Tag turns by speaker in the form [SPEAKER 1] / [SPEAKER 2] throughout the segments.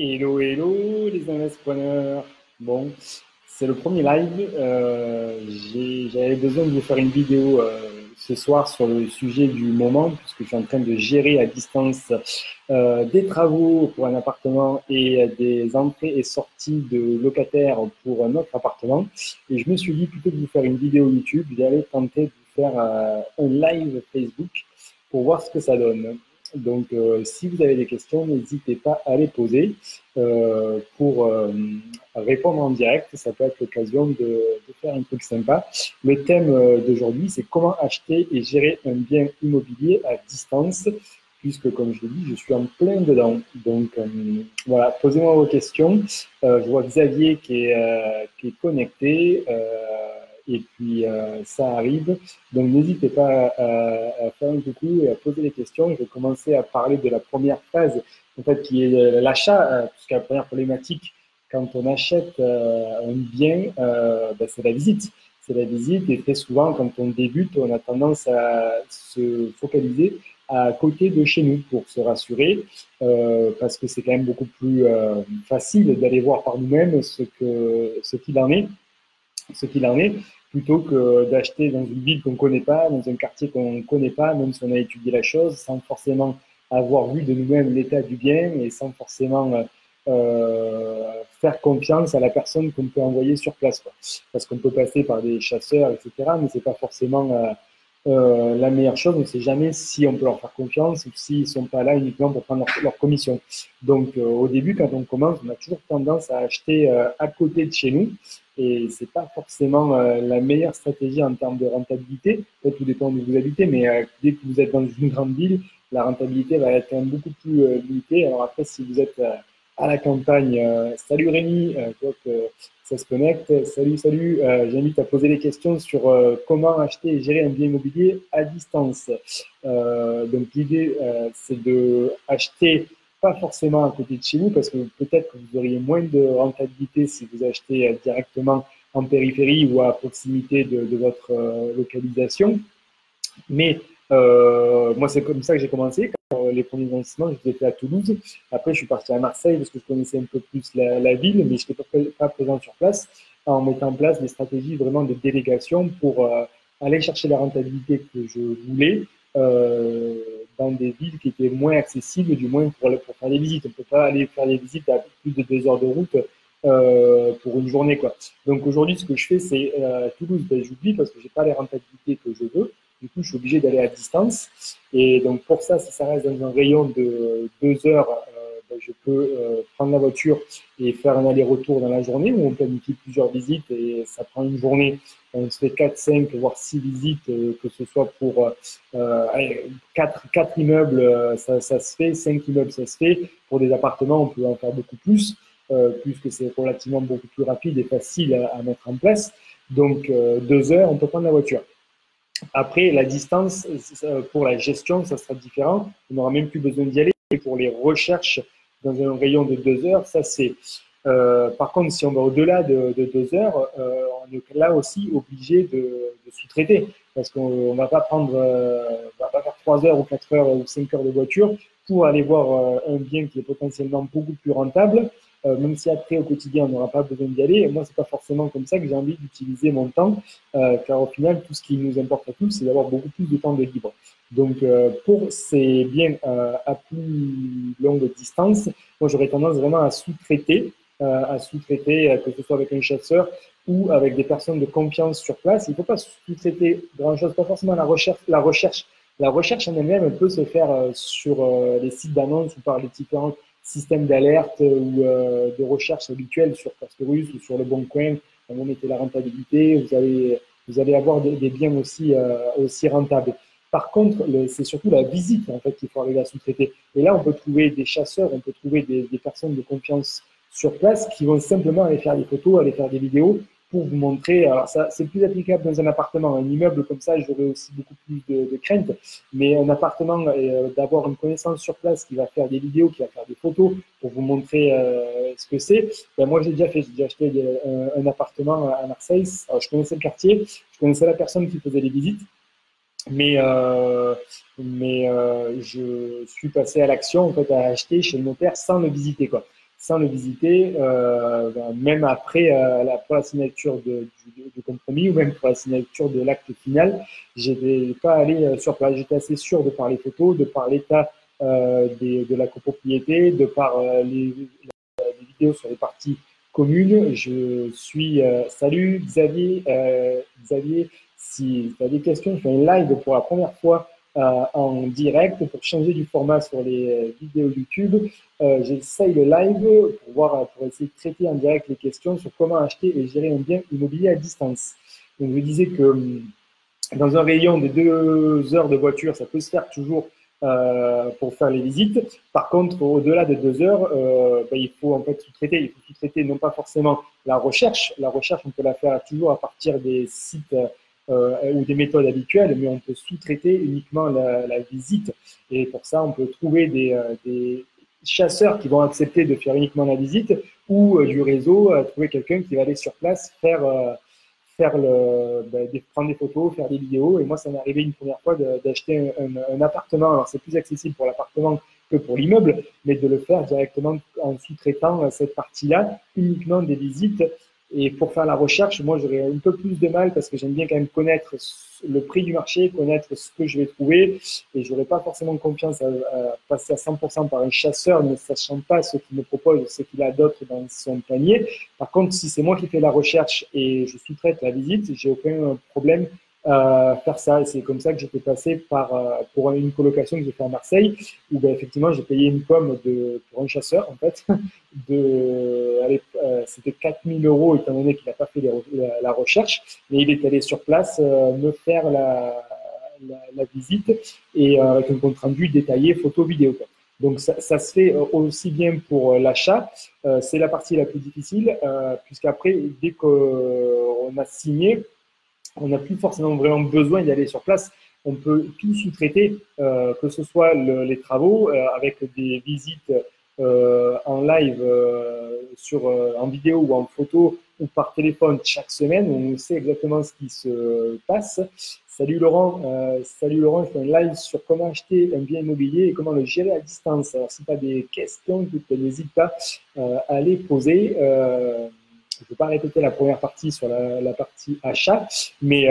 [SPEAKER 1] Hello, hello les investisseurs. Bon, c'est le premier live. J'avais besoin de vous faire une vidéo ce soir sur le sujet du moment, puisque je suis en train de gérer à distance des travaux pour un appartement et des entrées et sorties de locataires pour un autre appartement. Et je me suis dit, plutôt que de vous faire une vidéo YouTube, j'allais tenter de vous faire un live Facebook pour voir ce que ça donne. Donc, si vous avez des questions, n'hésitez pas à les poser pour répondre en direct. Ça peut être l'occasion de faire un truc sympa. Le thème d'aujourd'hui, c'est comment acheter et gérer un bien immobilier à distance, puisque, comme je l'ai dit, je suis en plein dedans. Donc, voilà, posez-moi vos questions. Je vois Xavier qui est connecté. Et puis, ça arrive. Donc, n'hésitez pas à faire un coucou et à poser des questions. Je vais commencer à parler de la première phase, en fait, qui est l'achat, puisque la première problématique, quand on achète un bien, c'est la visite. C'est la visite, et très souvent, quand on débute, on a tendance à se focaliser à côté de chez nous pour se rassurer, parce que c'est quand même beaucoup plus facile d'aller voir par nous-mêmes ce qu'il en est, plutôt que d'acheter dans une ville qu'on ne connaît pas, dans un quartier qu'on ne connaît pas, même si on a étudié la chose, sans forcément avoir vu de nous-mêmes l'état du bien et sans forcément faire confiance à la personne qu'on peut envoyer sur place, quoi. Parce qu'on peut passer par des chasseurs, etc., mais c'est pas forcément la meilleure chose. On ne sait jamais si on peut leur faire confiance ou s'ils ne sont pas là uniquement pour prendre leur commission. Donc, au début, quand on commence, on a toujours tendance à acheter à côté de chez nous. Et c'est pas forcément la meilleure stratégie en termes de rentabilité. Peut-être tout dépend où vous habitez, mais dès que vous êtes dans une grande ville, la rentabilité va être quand même beaucoup plus limitée. Alors après, si vous êtes à la campagne, salut Rémi, je vois que ça se connecte. Salut, salut. J'invite à poser des questions sur comment acheter et gérer un bien immobilier à distance. Donc l'idée, c'est de acheter pas forcément à côté de chez vous, parce que peut-être que vous auriez moins de rentabilité si vous achetez directement en périphérie ou à proximité de votre localisation. Mais moi, c'est comme ça que j'ai commencé. Quand les premiers investissements, je les ai fait à Toulouse. Après, je suis parti à Marseille parce que je connaissais un peu plus la ville, mais je n'étais pas présent sur place, en mettant en place des stratégies vraiment de délégation pour aller chercher la rentabilité que je voulais euh, dans des villes qui étaient moins accessibles, du moins pour faire des visites. On ne peut pas aller faire des visites à plus de 2 heures de route pour une journée, quoi. Donc aujourd'hui, ce que je fais, c'est Toulouse, ben, j'oublie parce que j'ai pas les rentabilités que je veux. Du coup, je suis obligé d'aller à distance. Et donc, pour ça, si ça reste dans un rayon de 2 heures, ben, je peux prendre la voiture et faire un aller-retour dans la journée où on planifie plusieurs visites et ça prend une journée. On se fait 4, 5, voire 6 visites, que ce soit pour 4 immeubles, ça se fait, 5 immeubles, ça se fait. Pour des appartements, on peut en faire beaucoup plus, puisque c'est relativement beaucoup plus rapide et facile à mettre en place. Donc, 2 heures, on peut prendre la voiture. Après, la distance, pour la gestion, ça sera différent. On n'aura même plus besoin d'y aller. Et pour les recherches dans un rayon de 2 heures, ça c'est. Par contre, si on va au-delà de 2 heures, on est là aussi obligé de sous-traiter. Parce qu'on ne va pas prendre, on va pas faire 3 heures ou 4 heures ou 5 heures de voiture pour aller voir un bien qui est potentiellement beaucoup plus rentable. Même si après, au quotidien, on n'aura pas besoin d'y aller. Et moi, c'est pas forcément comme ça que j'ai envie d'utiliser mon temps, car au final, tout ce qui nous importe à tous, c'est d'avoir beaucoup plus de temps de libre. Donc, pour ces biens à plus longue distance, moi, j'aurais tendance vraiment à sous-traiter, que ce soit avec un chasseur ou avec des personnes de confiance sur place. Il ne faut pas sous-traiter grand-chose, pas forcément la recherche. La recherche en elle-même, elle peut se faire sur les sites d'annonces ou par les différents systèmes d'alerte ou de recherche habituels sur Castorus ou sur Le Bon Coin. Vous mettez la rentabilité, vous allez avoir des biens aussi rentables. Par contre, c'est surtout la visite en fait qu'il faut arriver à sous-traiter. Et là, on peut trouver des chasseurs, on peut trouver des personnes de confiance sur place qui vont simplement aller faire des photos, aller faire des vidéos pour vous montrer. Alors ça, c'est plus applicable dans un appartement. Un immeuble comme ça, j'aurais aussi beaucoup plus de crainte. Mais un appartement, d'avoir une connaissance sur place qui va faire des vidéos, qui va faire des photos pour vous montrer ce que c'est. Ben, moi, j'ai déjà fait. J'ai déjà acheté un appartement à Marseille. Alors, je connaissais le quartier, je connaissais la personne qui faisait les visites. Mais je suis passé à l'action, en fait, à acheter chez le notaire sans le visiter, quoi. sans le visiter, même après pour la signature de compromis ou même pour la signature de l'acte final. Je n'étais pas allé sur place. J'étais assez sûr de par les photos, de par l'état de la copropriété, de par les vidéos sur les parties communes. Je suis salut Xavier. Xavier, si tu as des questions, je fais un live pour la première fois en direct pour changer du format sur les vidéos YouTube. J'essaye le live pour essayer de traiter en direct les questions sur comment acheter et gérer un bien immobilier à distance. Donc, je disais que dans un rayon de 2 heures de voiture, ça peut se faire toujours pour faire les visites. Par contre, au-delà de 2 heures, il faut en fait sous-traiter. Il faut sous-traiter non pas forcément la recherche. La recherche, on peut la faire toujours à partir des sites ou des méthodes habituelles, mais on peut sous-traiter uniquement la visite. Et pour ça, on peut trouver des chasseurs qui vont accepter de faire uniquement la visite ou du réseau, trouver quelqu'un qui va aller sur place prendre des photos, faire des vidéos. Et moi, ça m'est arrivé une première fois d'acheter un appartement. Alors, c'est plus accessible pour l'appartement que pour l'immeuble, mais de le faire directement en sous-traitant cette partie-là, uniquement des visites. Et pour faire la recherche, moi, j'aurais un peu plus de mal parce que j'aime bien quand même connaître le prix du marché, connaître ce que je vais trouver. Et j'aurais pas forcément confiance à passer à 100% par un chasseur, ne sachant pas ce qu'il me propose, ce qu'il a d'autre dans son panier. Par contre, si c'est moi qui fais la recherche et je sous-traite la visite, j'ai aucun problème à faire ça. Et c'est comme ça que j'étais passé pour une colocation que j'ai fait à Marseille, où effectivement, j'ai payé une com pour un chasseur, en fait. C'était 4 000 € étant donné qu'il n'a pas fait la recherche, mais il est allé sur place me faire la visite et avec un compte rendu détaillé, photo, vidéo. Donc ça se fait aussi bien pour l'achat. C'est la partie la plus difficile, puisqu'après, dès qu'on a signé, on n'a plus forcément vraiment besoin d'y aller sur place. On peut tout sous-traiter, que ce soit les travaux avec des visites en live, en vidéo ou en photo ou par téléphone chaque semaine. On sait exactement ce qui se passe. Salut Laurent, je fais un live sur comment acheter un bien immobilier et comment le gérer à distance. Alors si tu as des questions, n'hésite pas à les poser. Je ne vais pas répéter la première partie sur la partie achat, mais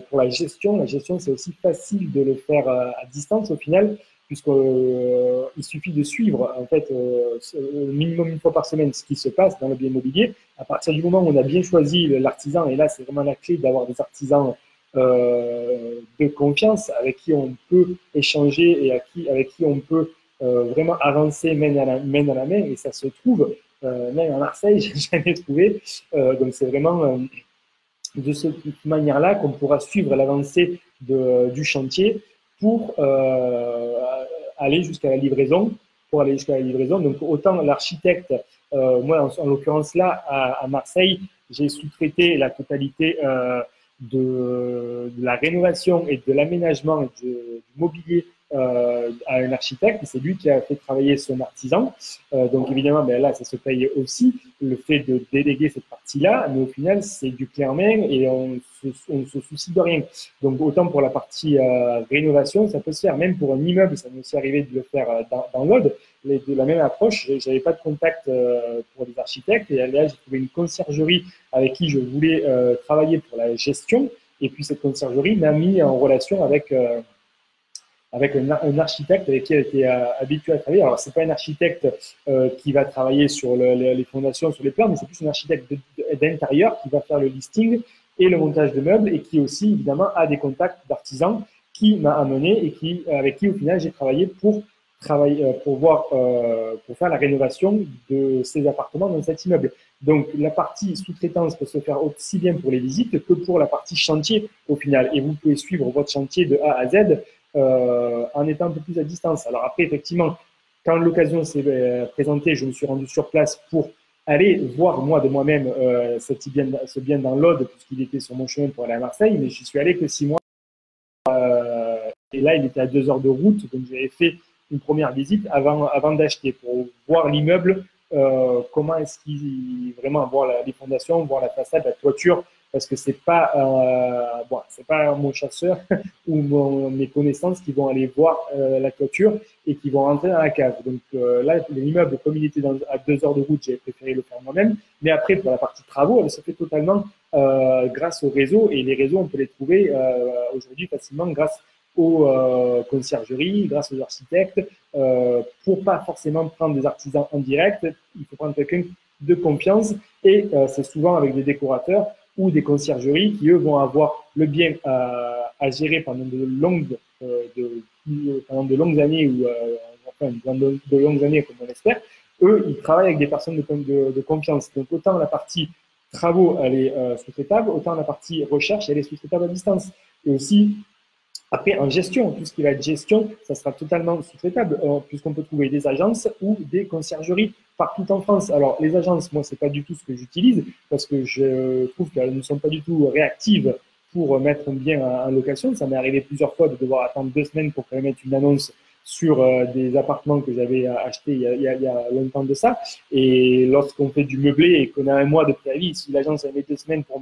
[SPEAKER 1] pour la gestion c'est aussi facile de le faire à distance au final, puisqu'il suffit de suivre en fait minimum une fois par semaine ce qui se passe dans le bien immobilier. À partir du moment où on a bien choisi l'artisan, et là c'est vraiment la clé d'avoir des artisans de confiance avec qui on peut échanger et avec qui on peut vraiment avancer main à la main, et ça se trouve même à Marseille, j'ai jamais trouvé. Donc c'est vraiment de cette manière-là qu'on pourra suivre l'avancée du chantier pour aller jusqu'à la livraison. Donc autant l'architecte, moi en l'occurrence là à Marseille, j'ai sous-traité la totalité de la rénovation et de l'aménagement du mobilier à un architecte, et c'est lui qui a fait travailler son artisan. Donc évidemment, là, ça se paye aussi, le fait de déléguer cette partie-là, mais au final, c'est du clé en main et on ne se soucie de rien. Donc autant pour la partie rénovation, ça peut se faire. Même pour un immeuble, ça m'est aussi arrivé de le faire dans l'Aude. De la même approche, j'avais pas de contact pour les architectes, et là, j'ai trouvé une conciergerie avec qui je voulais travailler pour la gestion, et puis cette conciergerie m'a mis en relation avec un architecte avec qui elle était habituée à travailler. Alors, c'est pas un architecte qui va travailler sur les fondations, sur les plans, mais c'est plus un architecte d'intérieur qui va faire le listing et le montage de meubles, et qui aussi, évidemment, a des contacts d'artisans qui m'a amené et avec qui, au final, j'ai travaillé pour faire la rénovation de ces appartements dans cet immeuble. Donc, la partie sous-traitance peut se faire aussi bien pour les visites que pour la partie chantier, au final. Et vous pouvez suivre votre chantier de A à Z en étant un peu plus à distance. Alors après, effectivement, quand l'occasion s'est présentée, je me suis rendu sur place pour aller voir moi de moi-même ce bien dans l'Aude, puisqu'il était sur mon chemin pour aller à Marseille, mais j'y suis allé que 6 mois. Et là, il était à 2 heures de route, donc j'avais fait une première visite avant d'acheter pour voir l'immeuble, comment est-ce qu'il vraiment voir les fondations, voir la façade, la toiture, parce que c'est pas mon chasseur ou mes connaissances qui vont aller voir la toiture et qui vont rentrer dans la cave. Donc là, l'immeuble, comme il était à 2 heures de route, j'ai préféré le faire moi-même. Mais après, pour la partie travaux, elle se fait totalement grâce au réseau, et les réseaux, on peut les trouver aujourd'hui facilement grâce aux conciergeries, grâce aux architectes. Pour pas forcément prendre des artisans en direct, il faut prendre quelqu'un de confiance, et c'est souvent avec des décorateurs ou des conciergeries qui, eux, vont avoir le bien à gérer pendant pendant de longues années, ou enfin, de longues années, comme on l'espère. Eux, ils travaillent avec des personnes de confiance. Donc, autant la partie travaux, elle est sous-traitable, autant la partie recherche, elle est sous-traitable à distance. Et aussi, après, en gestion, tout ce qui va être gestion, ça sera totalement sous-traitable, puisqu'on peut trouver des agences ou des conciergeries partout en France. Alors, les agences, moi, c'est pas du tout ce que j'utilise, parce que je trouve qu'elles ne sont pas du tout réactives pour mettre un bien en location. Ça m'est arrivé plusieurs fois de devoir attendre 2 semaines pour mettre une annonce sur des appartements que j'avais achetés il y a longtemps de ça. Et lorsqu'on fait du meublé et qu'on a un mois de préavis, si l'agence a mis 2 semaines pour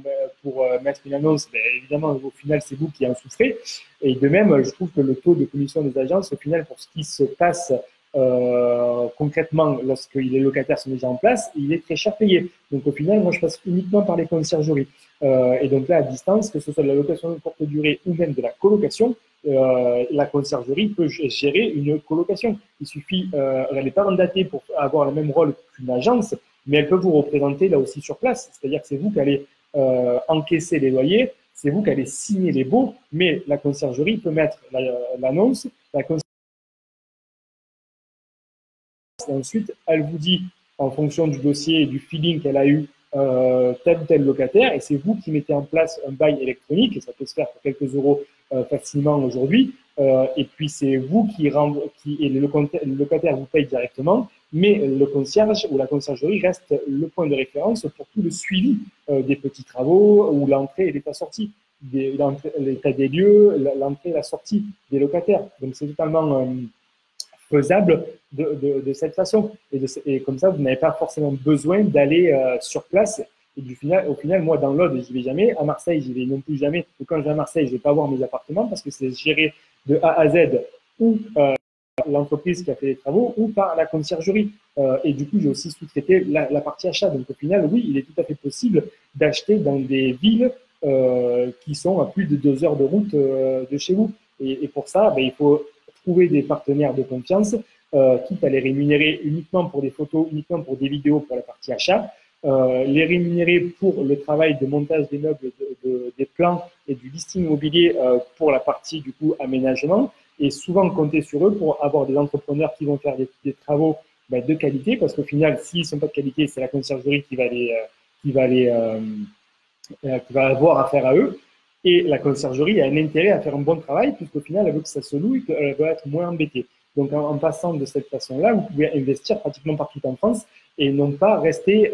[SPEAKER 1] mettre une annonce, ben, évidemment, au final, c'est vous qui en souffrez. Et de même, je trouve que le taux de commission des agences, au final, pour ce qui se passe concrètement lorsque les locataires sont déjà en place, il est très cher payé. Donc au final, moi, je passe uniquement par les conciergeries. Et donc là, à distance, que ce soit de la location de courte durée ou même de la colocation, la conciergerie peut gérer une colocation. Il suffit, elle n'est pas mandatée pour avoir le même rôle qu'une agence, mais elle peut vous représenter là aussi sur place. C'est-à-dire que c'est vous qui allez encaisser les loyers, c'est vous qui allez signer les baux, mais la conciergerie peut mettre l'annonce, et ensuite, elle vous dit, en fonction du dossier et du feeling qu'elle a eu, tel ou tel locataire, et c'est vous qui mettez en place un bail électronique, et ça peut se faire pour quelques euros facilement aujourd'hui, et puis c'est vous et le locataire vous paye directement, mais le concierge ou la conciergerie reste le point de référence pour tout le suivi des petits travaux, ou l'entrée et l'état sortie, l'état des lieux, l'entrée et la sortie des locataires. Donc c'est totalement faisable de cette façon. Et comme ça, vous n'avez pas forcément besoin d'aller sur place. Et au final, moi, dans l'Aude, je n'y vais jamais. À Marseille, je n'y vais non plus jamais. Et quand je vais à Marseille, je ne vais pas voir mes appartements parce que c'est géré de A à Z, ou l'entreprise qui a fait les travaux, ou par la conciergerie. Et du coup, j'ai aussi sous-traité la partie achat. Donc au final, oui, il est tout à fait possible d'acheter dans des villes qui sont à plus de 2 heures de route de chez vous. Et pour ça, il faut trouver des partenaires de confiance, quitte à les rémunérer uniquement pour des photos, uniquement pour des vidéos pour la partie achat, les rémunérer pour le travail de montage des meubles, des plans et du listing immobilier pour la partie du coup aménagement, et souvent compter sur eux pour avoir des entrepreneurs qui vont faire des travaux de qualité, parce qu'au final, s'ils ne sont pas de qualité, c'est la conciergerie qui va avoir affaire à eux. Et la conciergerie a un intérêt à faire un bon travail, puisqu'au final, elle veut que ça se loue et qu'elle va être moins embêtée. Donc, en passant de cette façon-là, vous pouvez investir pratiquement partout en France et non pas rester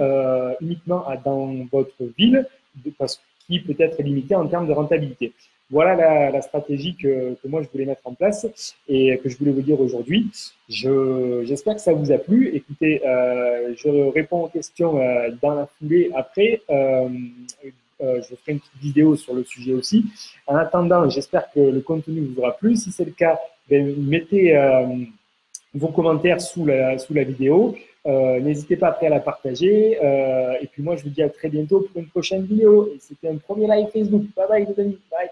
[SPEAKER 1] uniquement dans votre ville, qui peut être limitée en termes de rentabilité. Voilà la stratégie que moi, je voulais mettre en place et que je voulais vous dire aujourd'hui. J'espère que ça vous a plu. Écoutez, je réponds aux questions dans la foulée après. Je ferai une petite vidéo sur le sujet aussi. En attendant, j'espère que le contenu vous aura plu. Si c'est le cas, mettez vos commentaires sous la vidéo. N'hésitez pas après à la partager. Et puis moi, je vous dis à très bientôt pour une prochaine vidéo. Et c'était un premier live Facebook. Bye bye les amis. Bye.